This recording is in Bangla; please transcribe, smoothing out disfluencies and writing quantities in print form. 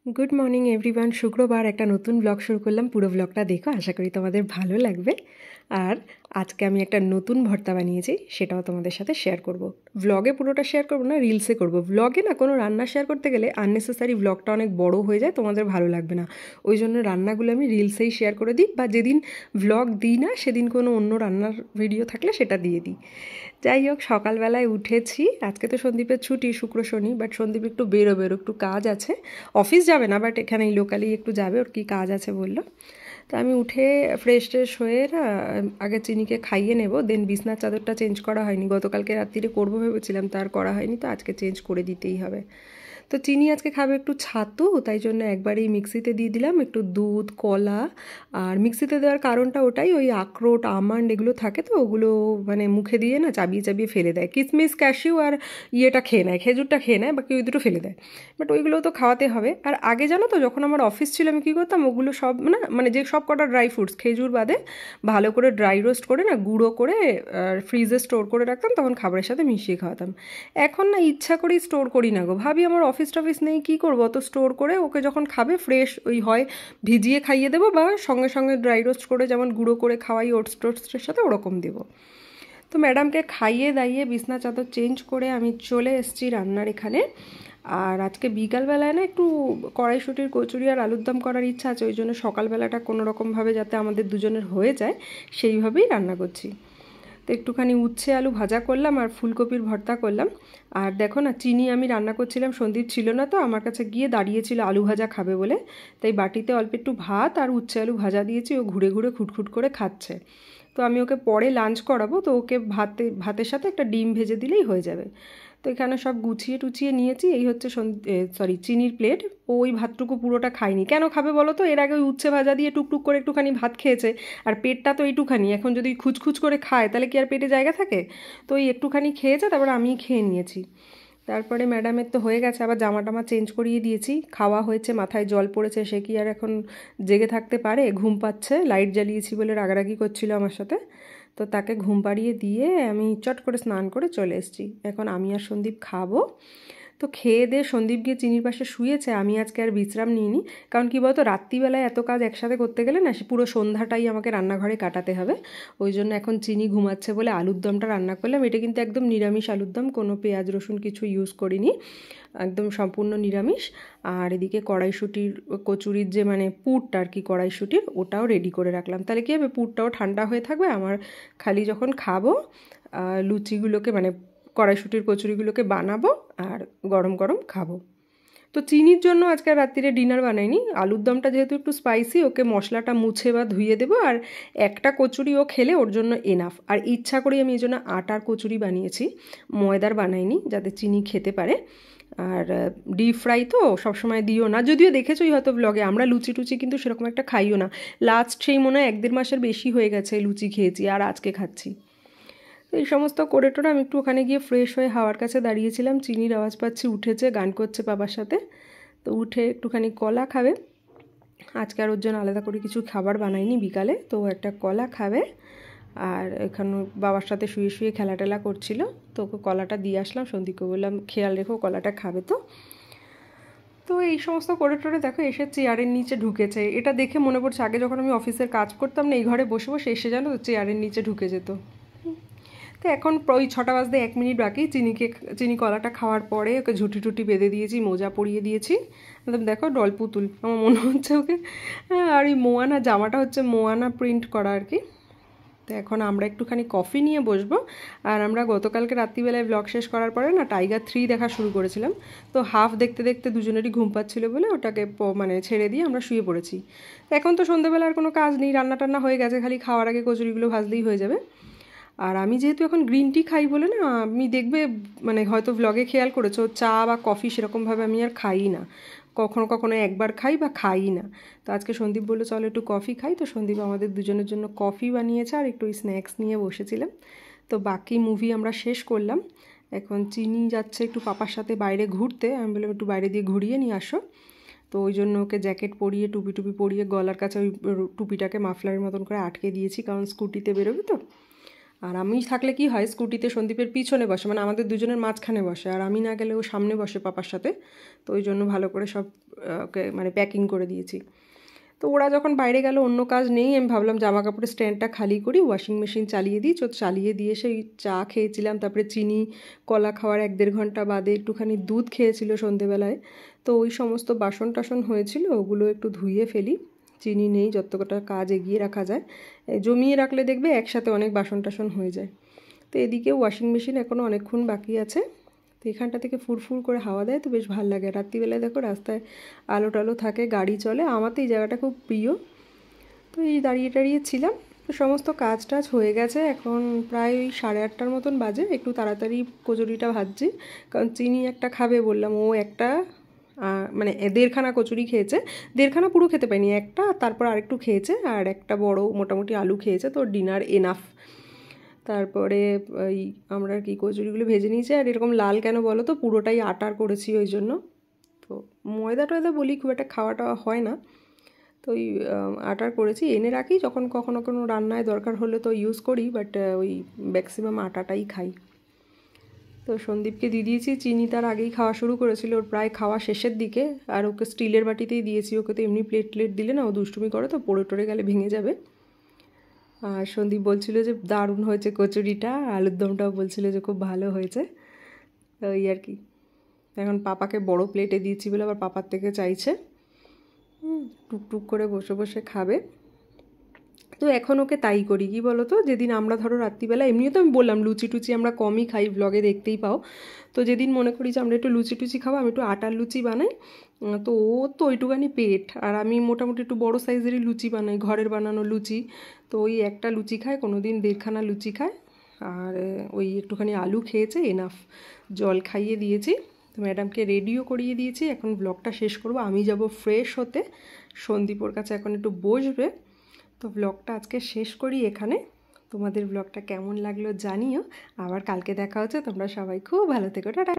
Good morning everyone. শুক্রবার একটা নতুন ব্লগ শুরু করলাম। পুরো ব্লগটা দেখো, আশা করি তোমাদের ভালো লাগবে। আর আজকে আমি একটা নতুন ভর্তা বানিয়েছি, সেটাও তোমাদের সাথে শেয়ার করব। ব্লগে পুরোটা শেয়ার করব না, রিলসে করব। ব্লগে না কোনো রান্না শেয়ার করতে গেলে আননেসেসারি ব্লগটা অনেক বড় হয়ে যায়, তোমাদের ভালো লাগবে না। ওই জন্য রান্নাগুলো আমি রিলসেই শেয়ার করে দিই, বা যেদিন ব্লগ দিই না সেদিন কোনো অন্য রান্নার ভিডিও থাকলে সেটা দিয়ে দিই। যাই হোক, সকালবেলায় উঠেছি। আজকে তো সন্দীপের ছুটি, শুক্র শনি, বাট সন্দীপ একটু বেরোবে, ওর একটু কাজ আছে। অফিস যাবে না, বাট এখানেই লোকালি একটু যাবে, ওর কী কাজ আছে বললো। তো আমি উঠে ফ্রেশ ট্রেশ হয়ে না আগে চিনিকে খাইয়ে নেব, দেন বিছনার চাদরটা চেঞ্জ করা হয়নি, গতকালকে রাত্রিরে করবো ভেবেছিলাম, তার করা হয়নি, তো আজকে চেঞ্জ করে দিতেই হবে। তো চিনি আজকে খাবে একটু ছাতু, তাই জন্য একবারেই মিক্সিতে দিয়ে দিলাম একটু দুধ, কলা। আর মিক্সিতে দেওয়ার কারণটা ওটাই, ওই আখরোট আমন্ড এগুলো থাকে, তো ওগুলো মানে মুখে দিয়ে না চাবিয়ে চাবিয়ে ফেলে দেয়। কিশমিশ, ক্যাশিউ আর ইয়েটা খেয়ে নেয়, খেজুরটা খেয়ে নেয়, বাকি ওই দুটো ফেলে দেয়। বাট ওইগুলো তো খাওয়াতে হবে। আর আগে জানো তো, যখন আমার অফিস ছিল আমি কী করতাম, ওগুলো সব মানে যে সব কটা ড্রাই ফ্রুটস, খেজুর বাদে, ভালো করে ড্রাই রোস্ট করে না গুঁড়ো করে ফ্রিজে স্টোর করে রাখতাম, তখন খাবারের সাথে মিশিয়ে খাওয়াতাম। এখন না ইচ্ছা করেই স্টোর করি না গো, ভাবি আমার অফিস টফিস নেই, কী করবো অত স্টোর করে। ওকে যখন খাবে ফ্রেশ ওই হয় ভিজিয়ে খাইয়ে দেবো, বা সঙ্গে সঙ্গে ড্রাই রোস্ট করে যেমন গুঁড়ো করে খাওয়াই ওটস টোটসের সাথে, ওরকম দেবো। তো ম্যাডামকে খাইয়ে দাইয়ে বিছনা চাদর চেঞ্জ করে আমি চলে এসেছি রান্নার এখানে। আর আজকে বিকালবেলায় না একটু কড়াইশুঁটির কচুরি আর আলুর দম করার ইচ্ছা আছে, ওই জন্য সকালবেলাটা কোনো রকমভাবে যাতে আমাদের দুজনের হয়ে যায় সেইভাবেই রান্না করছি। তো একটুখানি উচ্ছে আলু ভাজা করলাম আর ফুলকপির ভর্তা করলাম। আর দেখো না, চিনি আমি রান্না করছিলাম, সন্দীপ ছিল না, তো আমার কাছে গিয়ে দাঁড়িয়েছিল আলু ভাজা খাবে বলে, তাই বাটিতে অল্প একটু ভাত আর উচ্ছে আলু ভাজা দিয়েছি, ও ঘুরে ঘুরে খুটখুট করে খাচ্ছে। তো আমি ওকে পরে লাঞ্চ করাবো, তো ওকে ভাতের সাথে একটা ডিম ভেজে দিলেই হয়ে যাবে। তো এখানে সব গুছিয়ে টুছিয়ে নিয়েছি। এই হচ্ছে চিনির প্লেট। ও ওই ভাতটুকু পুরোটা খায়নি। কেন খাবে বলো তো? এর আগে ওই উচ্ছে ভাজা দিয়ে টুকটুক করে একটুখানি ভাত খেয়েছে, আর পেটটা তো এইটুখানি, এখন যদি খুচখুচ করে খায় তাহলে কি আর পেটে জায়গা থাকে? তো ওই একটুখানি খেয়েছে, তারপরে আমি খেয়ে নিয়েছি। তারপরে ম্যাডামের তো হয়ে গেছে, আবার জামা টামা চেঞ্জ করিয়ে দিয়েছি, খাওয়া হয়েছে, মাথায় জল পড়েছে, সে কি আর এখন জেগে থাকতে পারে? ঘুম পাচ্ছে, লাইট জ্বালিয়েছি বলে রাগারাগি করছিল আমার সাথে। তো তাকে ঘুম পাড়িয়ে দিয়ে আমি চট করে স্নান করে চলে এসেছি। এখন আমি আর সন্দীপ খাবো। তো খেয়ে দিয়ে সন্দীপ গিয়ে চিনির পাশে শুয়েছে, আমি আজকে আর বিশ্রাম নিইনি। কারণ কী বলতো, রাত্রিবেলায় এত কাজ একসাথে করতে গেলে না, সে পুরো সন্ধ্যাটাই আমাকে রান্নাঘরে কাটাতে হবে। ওই জন্য এখন চিনি ঘুমাচ্ছে বলে আলুর দমটা রান্না করলাম। এটা কিন্তু একদম নিরামিষ আলুর দম, কোনো পেঁয়াজ রসুন কিছু ইউজ করিনি, একদম সম্পূর্ণ নিরামিষ। আর এদিকে কড়াইশুঁটির কচুরির যে মানে পুরটা আর কি, কড়াইশুঁটির ওটাও রেডি করে রাখলাম। তাহলে কী হবে, পুরটাও ঠান্ডা হয়ে থাকবে, আমার খালি যখন খাবো লুচিগুলোকে মানে কড়াইশুঁটির কচুরিগুলোকে বানাবো আর গরম গরম খাবো। তো চিনির জন্য আজকে রাত্রিরে ডিনার বানাইনি। আলুর দমটা যেহেতু একটু স্পাইসি, ওকে মশলাটা মুছে বা ধুয়ে দেবো, আর একটা কচুরি ও খেলে ওর জন্য এনাফ। আর ইচ্ছা করেই আমি এই জন্য আটার কচুরি বানিয়েছি, ময়দার বানাইনি, যাতে চিনি খেতে পারে। আর ডিপ ফ্রাই তো সবসময় দিও না, যদিও দেখেছোই হয়তো ব্লগে, আমরা লুচি টুচি কিন্তু সেরকম একটা খাইও না। লাস্ট সেই মনে হয় 1-1.5 মাসের বেশি হয়ে গেছে লুচি খেয়েছি, আর আজকে খাচ্ছি। তো এই সমস্ত করে টোরে আমি একটু ওখানে গিয়ে ফ্রেশ হয়ে হাওয়ার কাছে দাঁড়িয়েছিলাম। চিনির আওয়াজ পাচ্ছি, উঠেছে, গান করছে বাবার সাথে। তো উঠে একটুখানি কলা খাবে। আজকে আর ওর জন্য আলাদা করে কিছু খাবার বানাইনি বিকালে, তো একটা কলা খাবে। আর এখানে বাবার সাথে শুয়ে শুয়ে খেলা টেলা করছিল, তো ওকে কলাটা দিয়ে আসলাম। সন্দীপকে বললাম খেয়াল রেখো, কলাটা খাবে তো। তো এই সমস্ত করে টোরে দেখো এসে চেয়ারের নিচে ঢুকেছে। এটা দেখে মনে পড়ছে, আগে যখন আমি অফিসের কাজ করতাম না, এই ঘরে বসে বসে এসে জানো তো চেয়ারের নিচে ঢুকে যেত। তো এখন ওই 6টা বাজতে 1 মিনিট বাকি। চিনি কলাটা খাওয়ার পরে ওকে ঝুঁটি টুটি বেঁধে দিয়েছি, মোজা পরিয়ে দিয়েছি। একদম দেখো ডল পুতুল আমার মনে হচ্ছে ওকে। হ্যাঁ, আর এই মোয়ানা জামাটা হচ্ছে মোয়ানা প্রিন্ট করা আর কি। তো এখন আমরা একটুখানি কফি নিয়ে বসবো। আর আমরা গতকালকে রাত্রিবেলায় ব্লগ শেষ করার পরে না টাইগার 3 দেখা শুরু করেছিলাম। তো হাফ দেখতে দেখতে দুজনেরই ঘুম পাচ্ছিল বলে ওটাকে মানে ছেড়ে দিয়ে আমরা শুয়ে পড়েছি। এখন তো সন্ধ্যেবেলা আর কোনো কাজ নেই, রান্না টান্না হয়ে গেছে, খালি খাওয়ার আগে কচুরিগুলো ভাজলেই হয়ে যাবে। আর আমি যেহেতু এখন গ্রিন টি খাই বলে না, আমি দেখবে মানে হয়তো ব্লগে খেয়াল করেছো, চা বা কফি সেরকমভাবে আমি আর খাই না, কখনো কখনো একবার খাই বা খাই না। তো আজকে সন্দীপ বললো চলো একটু কফি খাই, তো সন্দীপ আমাদের দুজনের জন্য কফি বানিয়েছে, আর একটু স্ন্যাক্স নিয়ে বসেছিলাম। তো বাকি মুভি আমরা শেষ করলাম। এখন চিনি যাচ্ছে একটু পাপার সাথে বাইরে ঘুরতে, আমি বললাম একটু বাইরে দিয়ে ঘুরিয়ে নিয়ে আসো। তো ওই জন্য ওকে জ্যাকেট পরিয়ে টুপি টুপি পরিয়ে গলার কাছে ওই টুপিটাকে মাফলারের মতন করে আটকে দিয়েছি, কারণ স্কুটিতে বেরোবে তো। আর আমি থাকলে কি হয়, স্কুটিতে সন্দীপের পিছনে বসে, মানে আমাদের দুজনের মাঝখানে বসে, আর আমি না গেলে ও সামনে বসে পাপার সাথে। তো ওই জন্য ভালো করে সব ওকে মানে প্যাকিং করে দিয়েছি। তো ওরা যখন বাইরে গেল, অন্য কাজ নেই, আমি ভাবলাম জামা কাপড়ের স্ট্যান্ডটা খালি করি, ওয়াশিং মেশিন চালিয়ে দিই। চালিয়ে দিয়ে সেই চা খেয়েছিলাম, তারপরে চিনি কলা খাওয়ার 1-1.5 ঘন্টা বাদে একটুখানি দুধ খেয়েছিল সন্ধেবেলায়। তো ওই সমস্ত বাসন টাসন হয়েছিল, ওগুলো একটু ধুয়ে ফেলি। চিনি নেই, যতটা কাজ এগিয়ে রাখা যায় জমিয়ে রাখলে দেখবে একসাথে অনেক বাসন টাসন হয়ে যায়। তো এদিকে ওয়াশিং মেশিন এখনও অনেকক্ষণ বাকি আছে। তো এখানটা থেকে ফুরফুর করে হাওয়া দেয়, তো বেশ ভালো লাগে। রাত্রিবেলায় দেখো রাস্তায় আলো টালো থাকে, গাড়ি চলে, আমার তো এই জায়গাটা খুব প্রিয়। তো এই দাঁড়িয়ে টাড়িয়ে ছিলাম। তো সমস্ত কাজ টাজ হয়ে গেছে, এখন প্রায় ওই 8:30টার মতন বাজে। একটু তাড়াতাড়ি কচুরিটা ভাজছি, কারণ চিনি একটা খাবে বললাম, ও একটা মানে 1.5খানা কচুরি খেয়েছে। 1.5খানা পুরো খেতে পায়নি, একটা, তারপর আরেকটু খেয়েছে, আর একটা বড় মোটামুটি আলু খেয়েছে। তো ডিনার এনাফ। তারপরে ওই আমরা আর কি কচুরিগুলো ভেজে নিয়েছি। আর এরকম লাল কেন বলো তো, পুরোটাই আটার করেছি ওই জন্য। তো ময়দা টয়দা বলি খুব একটা খাওয়াটা হয় না, তো ওই আটার করেছি। এনে রাখি, যখন কখনো কোনো রান্নায় দরকার হলে তো ইউজ করি, বাট ওই ম্যাক্সিমাম আটাটাই খাই। তো সন্দীপকে দিয়ে দিয়েছি, চিনি তার আগেই খাওয়া শুরু করেছিল, ওর প্রায় খাওয়া শেষের দিকে। আর ওকে স্টিলের বাটিতেই দিয়েছি, ওকে তো এমনি প্লেট দিলে না ও দুষ্টুমি করে, তো পড়ে টরে গেলে ভেঙে যাবে। আর সন্দীপ বলছিল যে দারুণ হয়েছে কচুরিটা, আলুর দমটাও বলছিল যে খুব ভালো হয়েছে। তো এই আর কি। এখন পাপাকে বড় প্লেটে দিয়েছি বলে আবার পাপার থেকে চাইছে। টুকটুক করে বসে বসে খাবে। তো এখন ওকে তাই করি, কি বলো তো, যেদিন আমরা ধরো রাত্রিবেলা, এমনিও তো আমি বললাম লুচি টুচি আমরা কমই খাই, ব্লগে দেখতেই পাও। তো যেদিন মনে করি যে আমরা একটু লুচি টুচি খাবো, আমি একটু আটার লুচি বানাই। তো ও তো ওইটুকানি পেট, আর আমি মোটামুটি একটু বড়ো সাইজেরই লুচি বানাই, ঘরের বানানো লুচি। তো ওই একটা লুচি খায়, কোনো দিন 1.5খানা লুচি খায়। আর ওই একটুখানি আলু খেয়েছে, এনাফ। জল খাইয়ে দিয়েছি, তো ম্যাডামকে রেডিও করিয়ে দিয়েছি। এখন ব্লগটা শেষ করব, আমি যাব ফ্রেশ হতে। সন্দীপর কাছে এখন একটু বসবে। তো ব্লগটা আজকে শেষ করি এখানে। তোমাদের ব্লগটা কেমন লাগলো জানিও। আবার কালকে দেখা হচ্ছে, তোমরা সবাই খুব ভালো থেকো, টাটা।